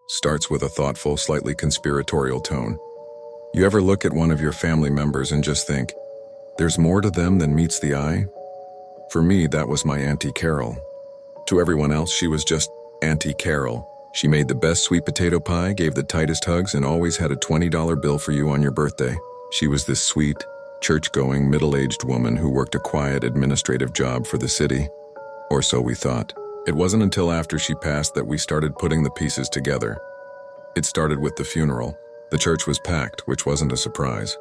starts with a thoughtful, slightly conspiratorial tone. You ever look at one of your family members and just think, there's more to them than meets the eye? For me, that was my Auntie Carol. To everyone else, she was just Auntie Carol. She made the best sweet potato pie, gave the tightest hugs, and always had a $20 bill for you on your birthday. She was this sweet, church-going, middle-aged woman who worked a quiet administrative job for the city. Or so we thought. It wasn't until after she passed that we started putting the pieces together. It started with the funeral. The church was packed, which wasn't a surprise.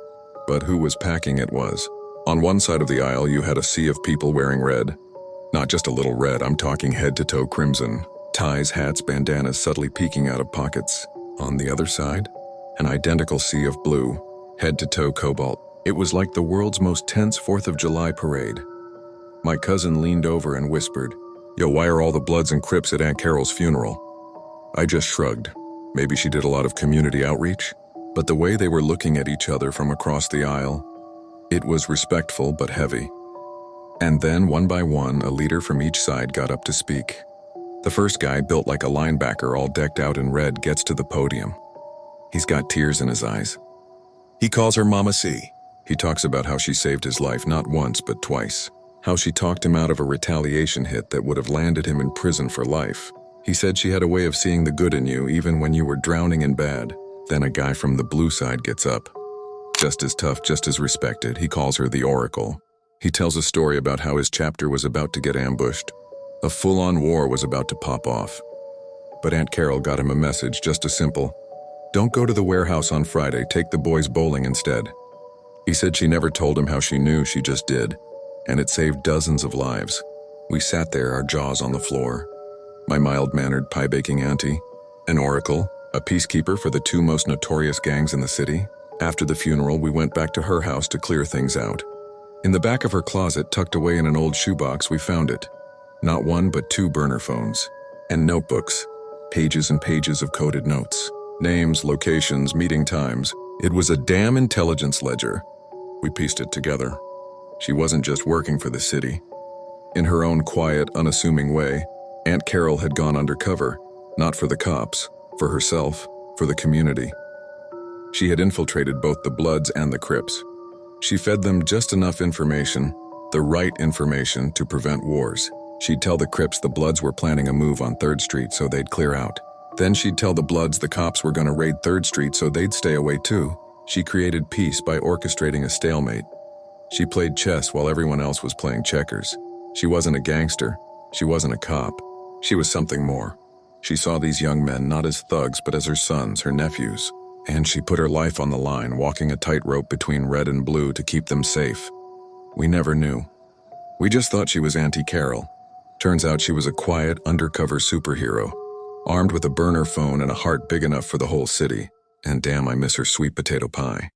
But who was packing it was. On one side of the aisle, you had a sea of people wearing red. Not just a little red, I'm talking head-to-toe crimson. Ties, hats, bandanas subtly peeking out of pockets. On the other side, an identical sea of blue, head-to-toe cobalt. It was like the world's most tense 4th of July parade. My cousin leaned over and whispered, "Yo, why are all the Bloods and Crips at Aunt Carol's funeral?" I just shrugged. Maybe she did a lot of community outreach, but the way they were looking at each other from across the aisle, it was respectful but heavy. And then, one by one, a leader from each side got up to speak. The first guy, built like a linebacker, all decked out in red, gets to the podium. He's got tears in his eyes. He calls her Mama C. He talks about how she saved his life not once but twice. How she talked him out of a retaliation hit that would have landed him in prison for life. He said she had a way of seeing the good in you even when you were drowning in bad. Then a guy from the blue side gets up. Just as tough, just as respected. He calls her the Oracle. He tells a story about how his chapter was about to get ambushed. A full-on war was about to pop off. But Aunt Carol got him a message, just a simple, "Don't go to the warehouse on Friday, take the boys bowling instead." He said she never told him how she knew, she just did. And it saved dozens of lives. We sat there, our jaws on the floor. My mild-mannered pie-baking auntie, an oracle, a peacekeeper for the two most notorious gangs in the city. After the funeral, we went back to her house to clear things out. In the back of her closet, tucked away in an old shoebox, we found it. Not one, but 2 burner phones. And notebooks. Pages and pages of coded notes. Names, locations, meeting times. It was a damn intelligence ledger. We pieced it together. She wasn't just working for the city. In her own quiet, unassuming way, Aunt Carol had gone undercover, not for the cops, for herself, for the community. She had infiltrated both the Bloods and the Crips. She fed them just enough information, the right information, to prevent wars. She'd tell the Crips the Bloods were planning a move on 3rd Street so they'd clear out. Then she'd tell the Bloods the cops were going to raid 3rd Street so they'd stay away too. She created peace by orchestrating a stalemate. She played chess while everyone else was playing checkers. She wasn't a gangster. She wasn't a cop. She was something more. She saw these young men not as thugs but as her sons, her nephews. And she put her life on the line, walking a tightrope between red and blue to keep them safe. We never knew. We just thought she was Auntie Carol. Turns out she was a quiet, undercover superhero, armed with a burner phone and a heart big enough for the whole city. And damn, I miss her sweet potato pie.